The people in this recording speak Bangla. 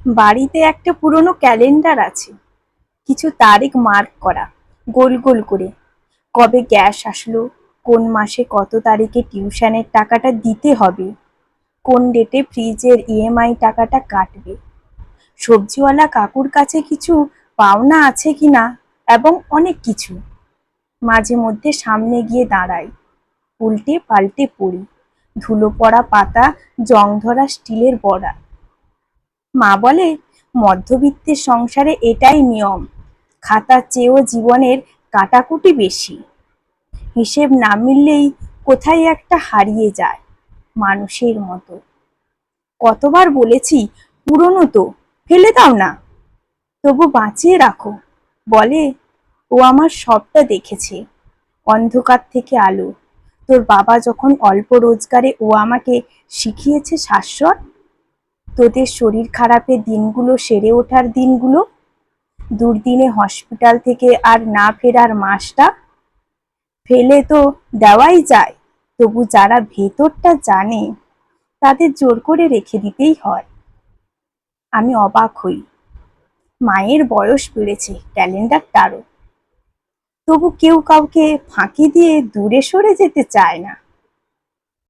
বাড়িতে একটা পুরনো ক্যালেন্ডার আছে, কিছু তারিখ মার্ক করা গোল গোল করে। কবে গ্যাস আসলো, কোন মাসে কত তারিখে টিউশনের টাকাটা দিতে হবে, কোন ডেটে ফ্রিজের ইএমআই টাকাটা কাটবে, সবজিওয়ালা কাকুর কাছে কিছু পাওনা আছে কিনা, এবং অনেক কিছু। মাঝে মধ্যে সামনে গিয়ে দাঁড়াই, উল্টে পাল্টে পড়ি, ধুলো পড়া পাতা, জং ধরা স্টিলের বড়া। মা বলে মধ্যবিত্তের সংসারে এটাই নিয়ম, খাতার চেয়েও জীবনের কাটাকুটি বেশি। হিসেব না মিললেই কোথায় একটা হারিয়ে যায় মানুষের মতো। কতবার বলেছি পুরনো তো, ফেলে দাও না, তবু বাঁচিয়ে রাখো। বলে ও আমার সবটা দেখেছে, অন্ধকার থেকে আলো। তোর বাবা যখন অল্প রোজগারে ও আমাকে শিখিয়েছে শাশ্বত। তোদের শরীর খারাপের দিনগুলো, সেরে ওঠার দিনগুলো, দুর্দিনে হসপিটাল থেকে আর না ফেরার মাসটা, ফেলে তো দেওয়াই যায়, তবু যারা ভেতরটা জানে তাদের জোর করে রেখে দিতেই হয়। আমি অবাক হই, মায়ের বয়স বেড়েছে ক্যালেন্ডারটারও, তবু কেউ কাউকে ফাঁকি দিয়ে দূরে সরে যেতে চায় না।